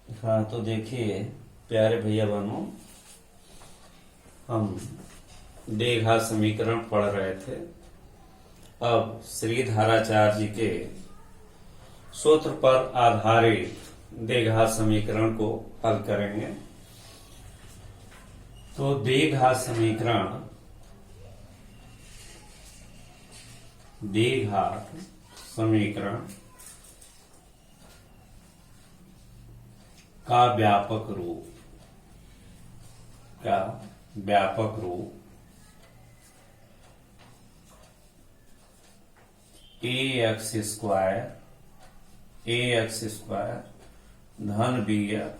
हाँ, तो देखिए प्यारे भैया बहनों, हम द्विघात समीकरण पढ़ रहे थे। अब श्रीधराचार्य जी के सूत्र पर आधारित द्विघात समीकरण को हल करेंगे। तो द्विघात समीकरण का व्यापक रूप ax स्क्वायर धन bx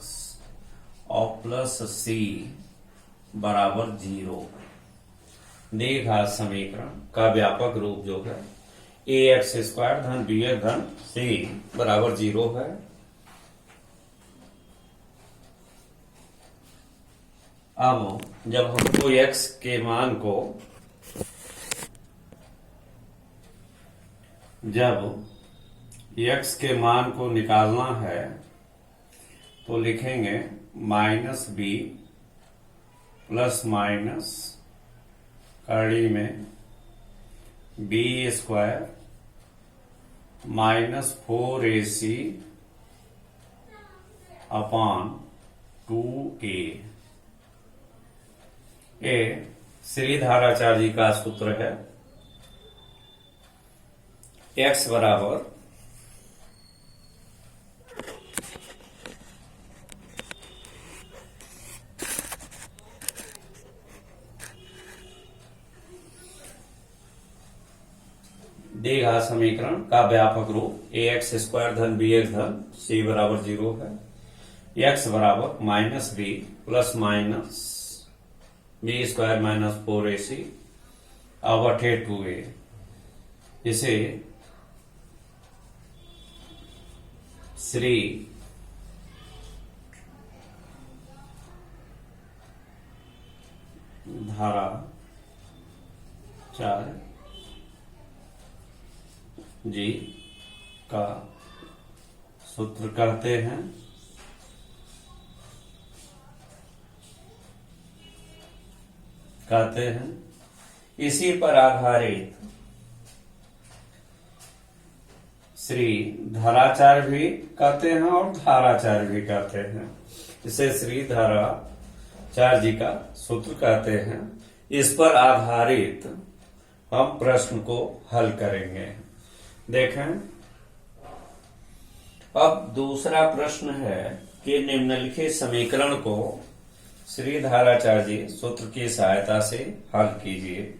और प्लस c बराबर 0। द्विघात समीकरण का व्यापक रूप जो है ax स्क्वायर धन bx धन c बराबर 0 है। अब जब हमको x के मान को निकालना है तो लिखेंगे -b प्लस माइनस कड़ी में b square -4ac upon 2a। ये श्रीधराचार्य जी का सूत्र है। x बराबर द्विघात समीकरण का व्यापक रूप ax स्क्वायर धन bx धन c बराबर 0 है। x बराबर -b plus minus b square -4ac बटे 2a। इसे श्री धराचार्य जी का सूत्र कहते हैं। इसी पर आधारित श्री धराचार्य भी कहते हैं और धाराचार्य भी कहते हैं। इसे श्री धराचार्य जी का सूत्र कहते हैं। इस पर आधारित हम प्रश्न को हल करेंगे। देखें, अब दूसरा प्रश्न है कि निम्नलिखित समीकरण को श्री धराचार्य जी सूत्र की सहायता से हल कीजिए।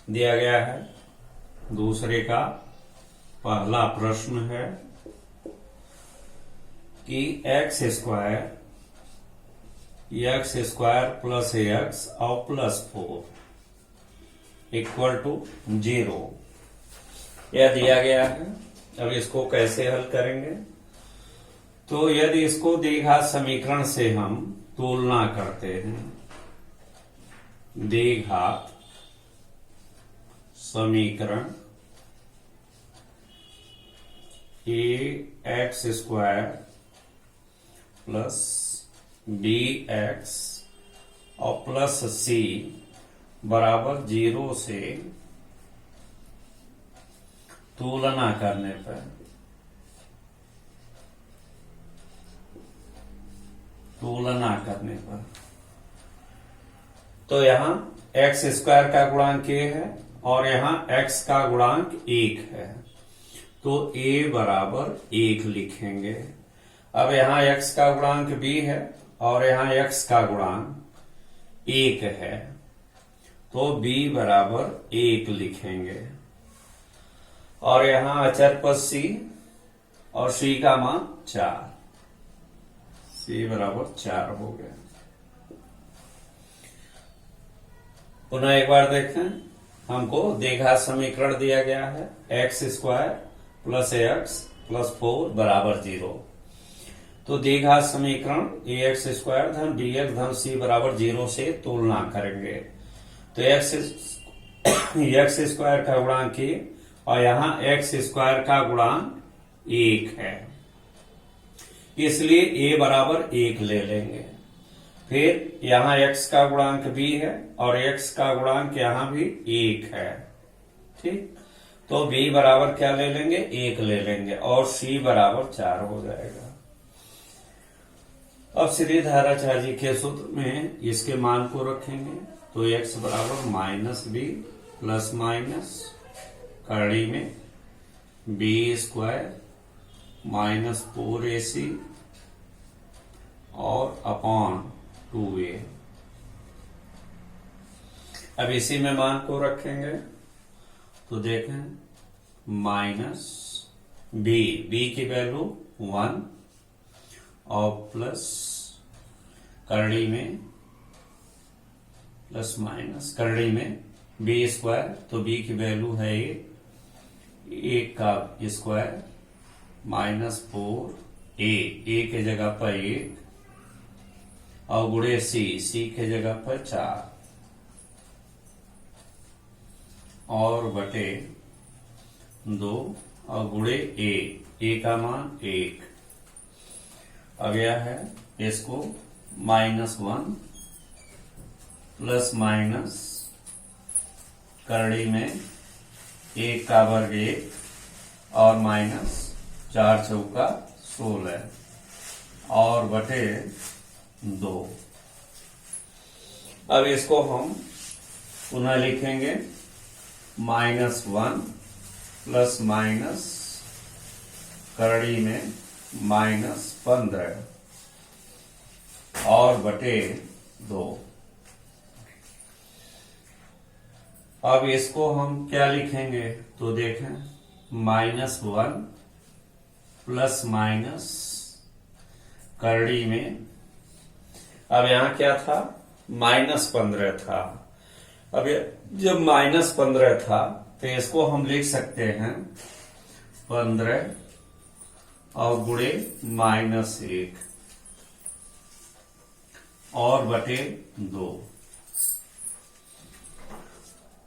दिया गया है दूसरे का पहला प्रश्न है कि x स्क्वायर प्लस एक्स और प्लस 4 इक्वल टू 0 यह दिया गया है। अब इसको कैसे हल करेंगे? तो यदि इसको द्विघात समीकरण से हम तुलना करते हैं, द्विघात समीकरण ax स्क्वायर प्लस bx और प्लस c बराबर 0 से तुलना करने पर तो यहां x स्क्वायर का गुणांक a है और यहां x का गुणांक 1 है, तो a बराबर 1 लिखेंगे। अब यहां x का गुणांक b है और यहां x का गुणांक 1 है, तो b बराबर 1 लिखेंगे। और यहां अचर पद c और c का मान 4, c बराबर 4 हो गया। पुनः एक बार देखें, हमको द्विघात समीकरण दिया गया है x square plus x plus 4 बराबर 0। तो द्विघात समीकरण ax स्क्वायर धन bx धन c बराबर 0 से तुलना करेंगे। तो x स्क्वायर का गुणांक और यहां x स्क्वायर का गुणांक 1 है। इसलिए a बराबर 1 ले लेंगे। फिर यहां x का गुणांक भी है और x का गुणांक यहां भी 1 है। ठीक, तो b बराबर क्या ले लेंगे, 1 ले लेंगे और c बराबर 4 हो जाएगा। अब सीधी धाराचार्य के सूत्र में इसके मान को रखेंगे, तो x बराबर -b प्लस माइनस कड़ी में b² -4ac और अपॉन 2a। अब इसी में मान को रखेंगे, तो देखें माइनस b की वैल्यू 1 और प्लस करड़ी में प्लस माइनस करड़ी में b², तो b की वैल्यू है 1 का स्क्वायर -4a के जगह पर 1 और गुणे c के जगह पर 4 और बटे 2 और गुणे a का मान 1। अब यह है इसको -1 प्लस माइनस करड़ी में 1 का वर्ग 1 और माइनस 4 चौका 16 और बटे 2। अब इसको हम पुनः लिखेंगे -1 प्लस माइनस करड़ी में -15 और बटे 2। अब इसको हम क्या लिखेंगे, तो देखें -1 प्लस माइनस करड़ी में, अब यहां क्या था, -15 था। अब जब -15 था तो इसको हम लिख सकते हैं 15 और गुणे -1 और बटे 2।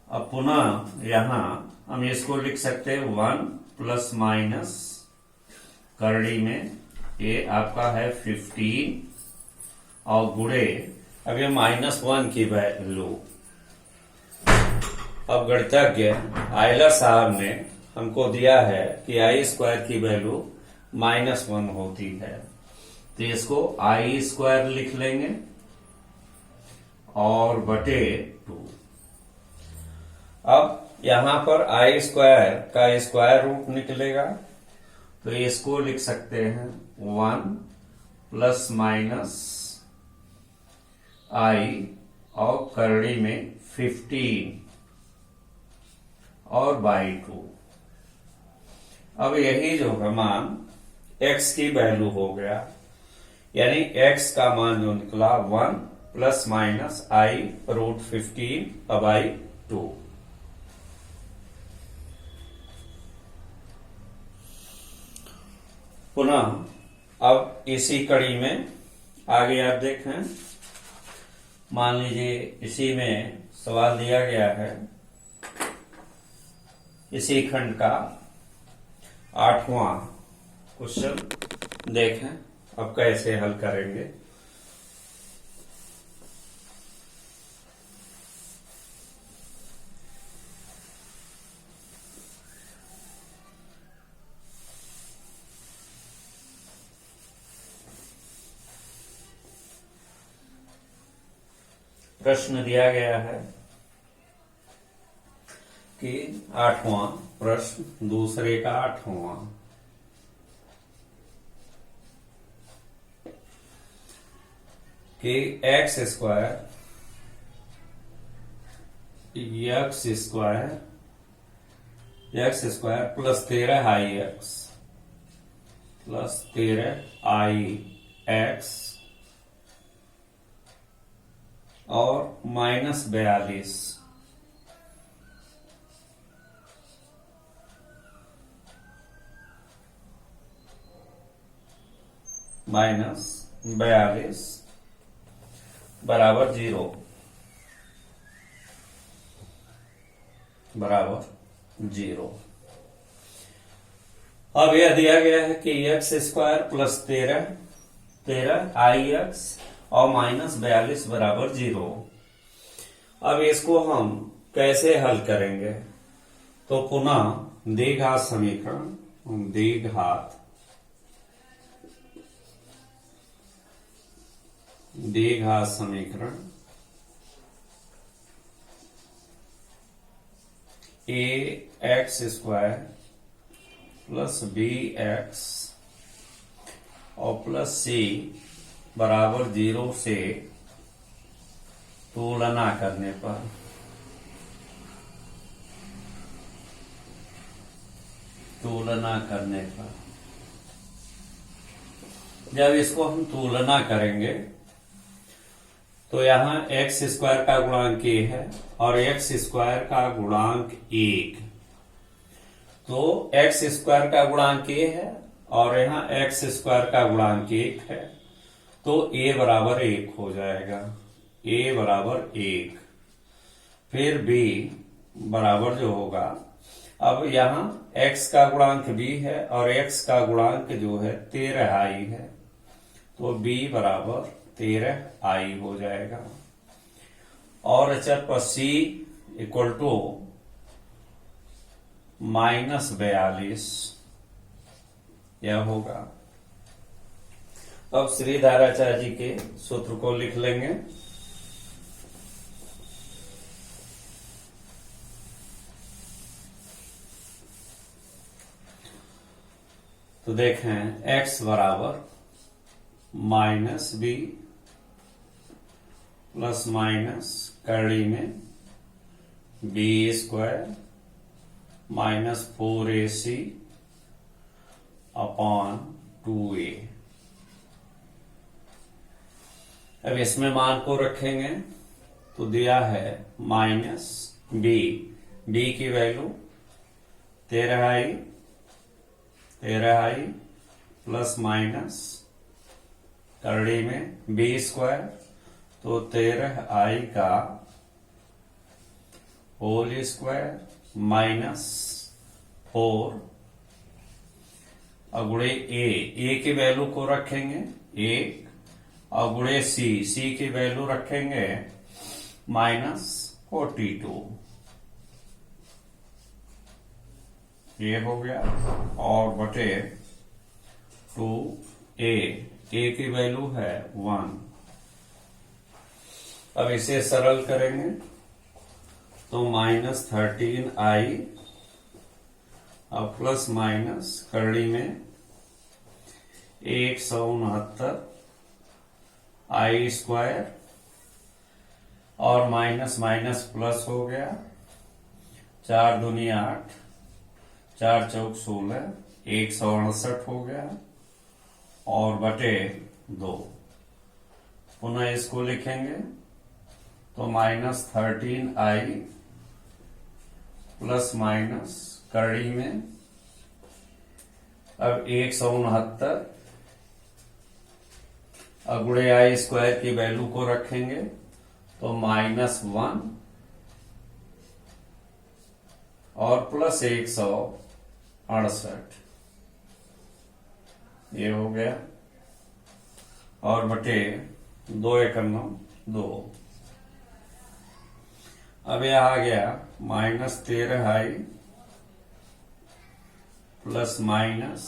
अब पुनः यहां हम इसको लिख सकते हैं 1 प्लस माइनस करड़ी में ये आपका है 15 और गुणे, अब ये -1 की वैल्यू, अब गणितज्ञ आयलर साहब ने हमको दिया है कि i² की वैल्यू -1 होती है, तो इसको i² लिख लेंगे और बटे 2। अब यहां पर i² का स्क्वायर रूट निकलेगा, तो इसको लिख सकते हैं 1 प्लस माइनस i और करड़ी में 15 और बाई 2। अब यही जो है मान x की वैल्यू हो गया, यानी x का मान जो निकला 1 प्लस माइनस i√15 बाई 2। पुनः अब इसी कड़ी में आगे आप देखें, मान लीजिए इसी में सवाल दिया गया है, इसी खंड का 8वां क्वेश्चन देखें अब कैसे हल करेंगे। प्रश्न दिया गया है कि 8वां प्रश्न दूसरे का 8वां, कि x² plus 13ix plus 13ix और -42 बराबर 0 बराबर 0। अब यह दिया गया है कि एक्स स्क्वायर प्लस 13 आई एक्स और माइनस 42 बराबर 0। अब इसको हम कैसे हल करेंगे? तो पुनः द्विघात समीकरण, द्विघात समीकरण a x square plus b x और प्लस सी बराबर 0 से तुलना करने पर जब इसको हम तुलना करेंगे तो यहां एक्स स्क्वायर का गुणांक ए है और एक्स स्क्वायर का गुणांक 1। तो एक्स स्क्वायर का गुणांक ए है और यहां एक्स स्क्वायर का गुणांक 1 है, तो ए बराबर 1 हो जाएगा। ए बराबर 1। फिर बी बराबर जो होगा, अब यहां x का गुणांक b है और x का गुणांक जो है 13i है, तो b बराबर 13i हो जाएगा। और अचर पर c इक्वल टू -42 यह होगा। अब श्रीधराचार्य जी के सूत्र को लिख लेंगे। तो देखें x बराबर -b प्लस माइनस कड़ी में b square -4ac upon 2a। अब इसमें मान को रखेंगे तो दिया है -b, b की वैल्यू 13i प्लस माइनस करड़ी में b स्क्वायर, तो 13i का होल स्क्वायर -4 अगुड़े a की वैल्यू को रखेंगे 1 अगुड़े c की वैल्यू रखेंगे -42। ये हो गया और बटे 2a, a की वैल्यू है 1। अब इसे सरल करेंगे तो -13i और प्लस माइनस करड़ी में 169 i स्क्वायर और माइनस माइनस प्लस हो गया, 4 दूनी 8, 4 चौक 16, 168 हो गया और बटे 2। पुनः इसको लिखेंगे तो -13i प्लस माइनस करड़ी में अब 169 अगुड़े आई स्क्वायर की वैल्यू को रखेंगे तो -1 और प्लस 168 ये हो गया और बटे 2 एकम 2। अब यह आ गया -13i प्लस माइनस,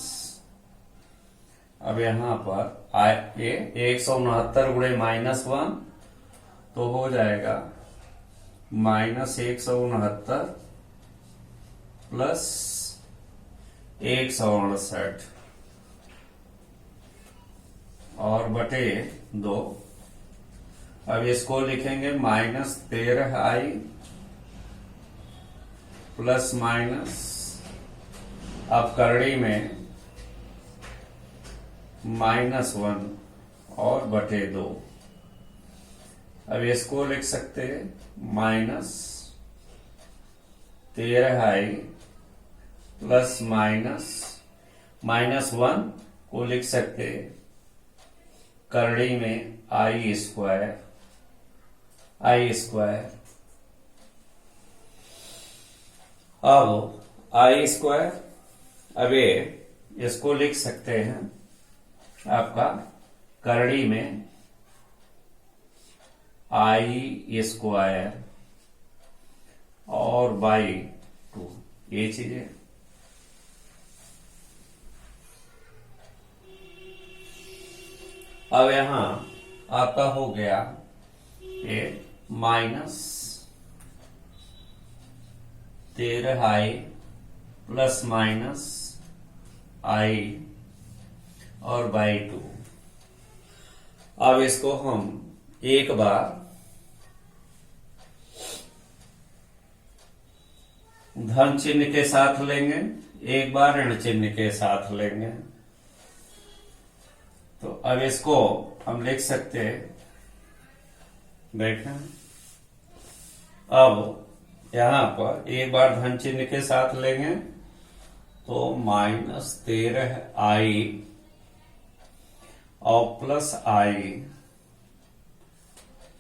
अब यहां पर 169 गुणे -1 तो हो जाएगा -169 प्लस 168 और बटे 2। अब इसको लिखेंगे -13i प्लस माइनस, अब करड़ी में -1 और बटे 2। अब इसको लिख सकते हैं -13i प्लस -1 को लिख सकते करड़ी में i स्क्वायर अब i स्क्वायर, अब ये इसको लिख सकते हैं आपका करड़ी में आई स्क्वायर और बाई 2, ये चीजें। अब यहां आपका हो गया ये -13i प्लस माइनस आई और बाई 2। अब इसको हम एक बार धन चिन्ह के साथ लेंगे, एक बार ऋण चिन्ह के साथ लेंगे। तो अब इसको हम लिख सकते हैं, देखना अब यहां पर एक बार धन चिन्ह के साथ लेंगे तो -13i और प्लस आई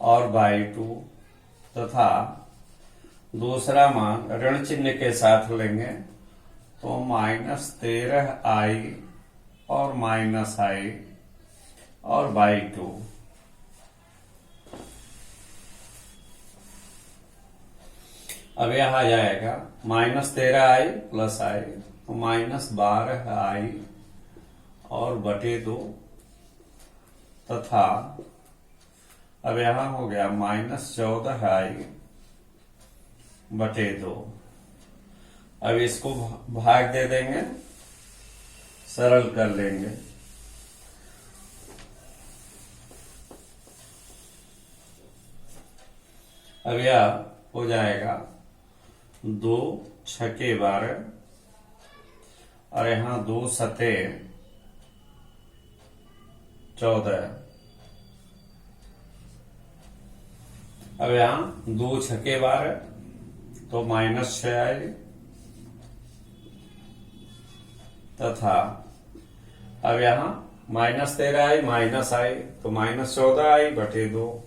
और बाई 2 तथा दूसरा मान ऋण चिन्ह के साथ लेंगे तो -13i और माइनस आई और बाई 2। अब यह आ जाएगा -13i प्लस आई तो -12i और बटे 2 तथा अब यहां हो गया -14i बटे 2। अब इसको भाग दे देंगे, सरल कर लेंगे। अब यह हो जाएगा 2 छके 12 और यहां 2 सते 14। अब यहां 2 छके 12 तो -6 आई तथा अब यहां -13i माइनस आई तो -14i बटे 2,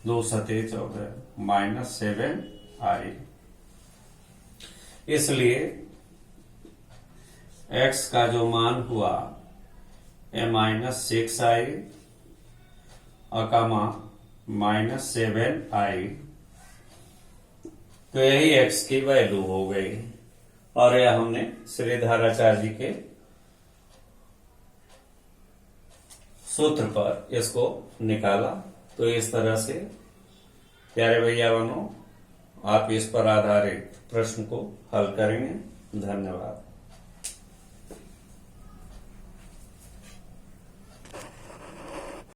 2 सते 14 -7i। इसलिए x का जो मान हुआ ये -6i अकामा -7i, तो यही x की वैल्यू हो गई। और यह हमने श्रीधराचार्य जी के सूत्र पर इसको निकाला। तो इस तरह से प्यारे भैया बनो, आप इस पर आधारित प्रश्न को हल करेंगे। धन्यवाद।